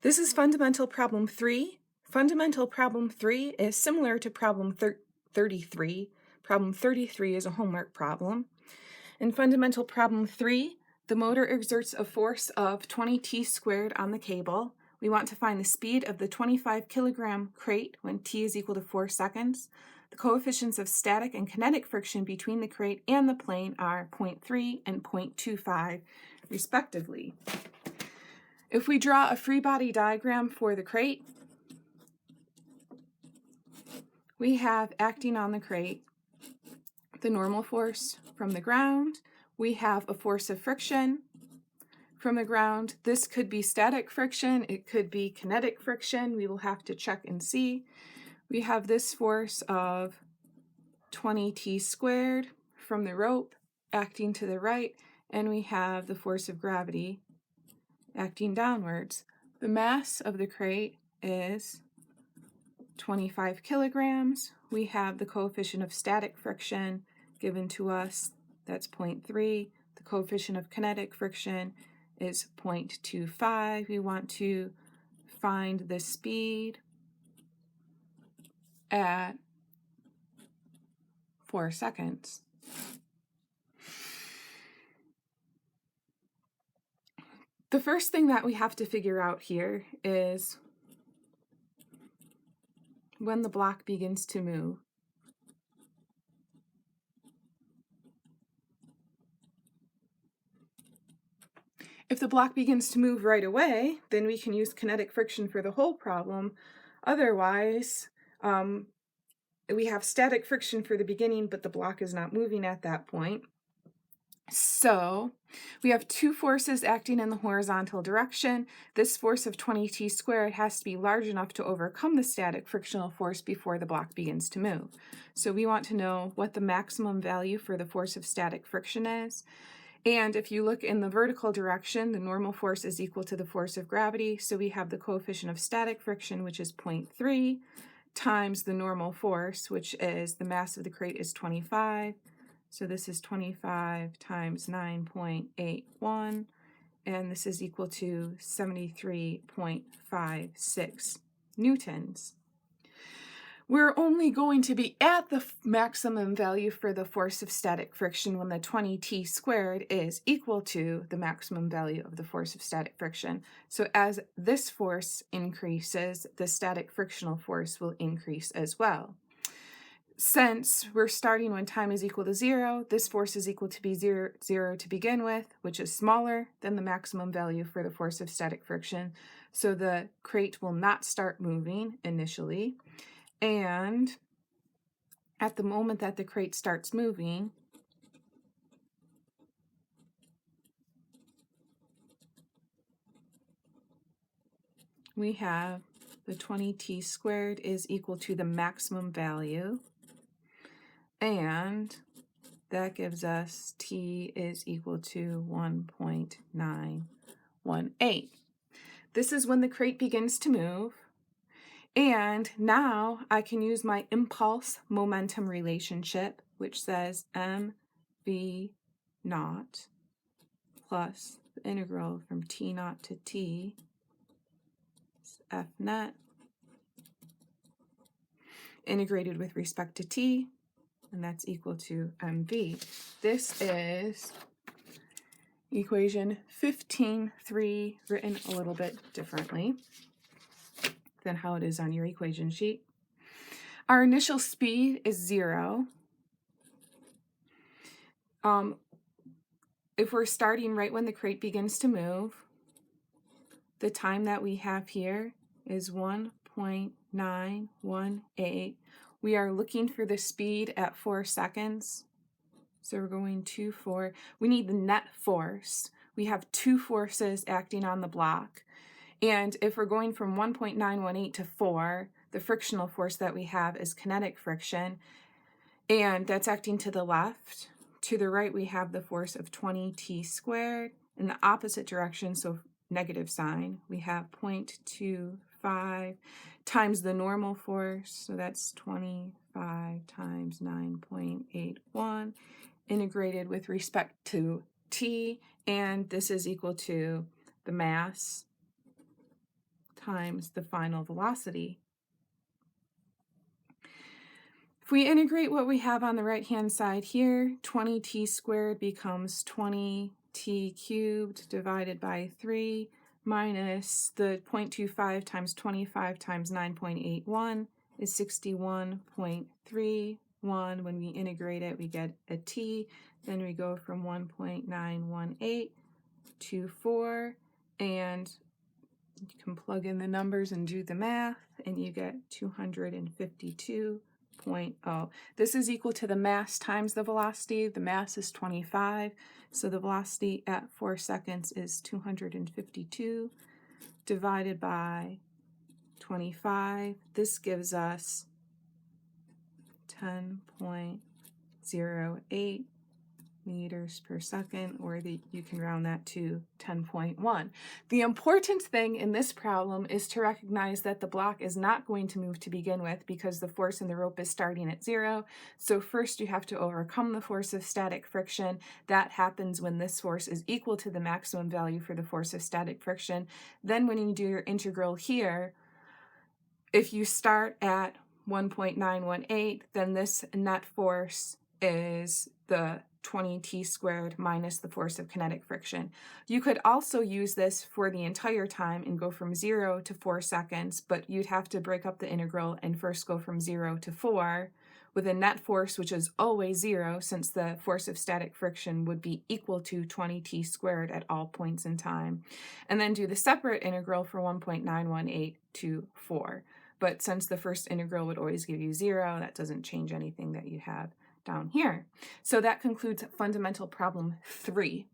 This is Fundamental Problem 3. Fundamental Problem 3 is similar to Problem 33. Problem 33 is a homework problem. In Fundamental Problem 3, the motor exerts a force of 20t squared on the cable. We want to find the speed of the 25 kilogram crate when t is equal to 4 seconds. The coefficients of static and kinetic friction between the crate and the plane are 0.3 and 0.25, respectively. If we draw a free body diagram for the crate, we have acting on the crate the normal force from the ground. We have a force of friction from the ground. This could be static friction, it could be kinetic friction. We will have to check and see. We have this force of 20t squared from the rope acting to the right, and we have the force of gravity acting downwards. The mass of the crate is 25 kilograms. We have the coefficient of static friction given to us, that's 0.3. The coefficient of kinetic friction is 0.25. We want to find the speed at 4 seconds. The first thing that we have to figure out here is when the block begins to move. If the block begins to move right away, then we can use kinetic friction for the whole problem. Otherwise, we have static friction for the beginning, but the block is not moving at that point. So we have two forces acting in the horizontal direction. This force of 20t squared has to be large enough to overcome the static frictional force before the block begins to move. So we want to know what the maximum value for the force of static friction is. And if you look in the vertical direction, the normal force is equal to the force of gravity. So we have the coefficient of static friction, which is 0.3, times the normal force, which is the mass of the crate is 25. So this is 25 times 9.81, and this is equal to 73.56 newtons. We're only going to be at the maximum value for the force of static friction when the 20t squared is equal to the maximum value of the force of static friction. So as this force increases, the static frictional force will increase as well. Since we're starting when time is equal to 0, this force is equal to be 0 to begin with, which is smaller than the maximum value for the force of static friction. So the crate will not start moving initially. And at the moment that the crate starts moving, we have the 20t squared is equal to the maximum value. And that gives us t is equal to 1.918. This is when the crate begins to move. And now I can use my impulse momentum relationship, which says mv naught plus the integral from t naught to t f net integrated with respect to t, and that's equal to mv. This is equation 15-3 written a little bit differently than how it is on your equation sheet. Our initial speed is 0. If we're starting right when the crate begins to move, the time that we have here is 1.918. We are looking for the speed at 4 seconds. So we're going to 4. We need the net force. We have two forces acting on the block. And if we're going from 1.918 to 4, the frictional force that we have is kinetic friction, and that's acting to the left. To the right, we have the force of 20t squared. In the opposite direction, so negative sign, we have 0.25 times the normal force, so that's 25 times 9.81, integrated with respect to t, and this is equal to the mass times the final velocity. If we integrate what we have on the right-hand side here, 20t squared becomes 20t cubed divided by 3 minus the 0.25 times 25 times 9.81 is 61.31. When we integrate it, we get a t. Then we go from 1.918 to 4, and you can plug in the numbers and do the math, and you get 252.0. This is equal to the mass times the velocity. The mass is 25, so the velocity at 4 seconds is 252 divided by 25. This gives us 10.08 meters per second, or you can round that to 10.1. The important thing in this problem is to recognize that the block is not going to move to begin with because the force in the rope is starting at 0. So first you have to overcome the force of static friction. That happens when this force is equal to the maximum value for the force of static friction. Then when you do your integral here, if you start at 1.918, then this net force is the 20t squared minus the force of kinetic friction. You could also use this for the entire time and go from 0 to 4 seconds, but you'd have to break up the integral and first go from 0 to 4 with a net force which is always 0, since the force of static friction would be equal to 20t squared at all points in time, and then do the separate integral for 1.918 to 4. But since the first integral would always give you 0, that doesn't change anything that you have down here. So that concludes fundamental problem 3.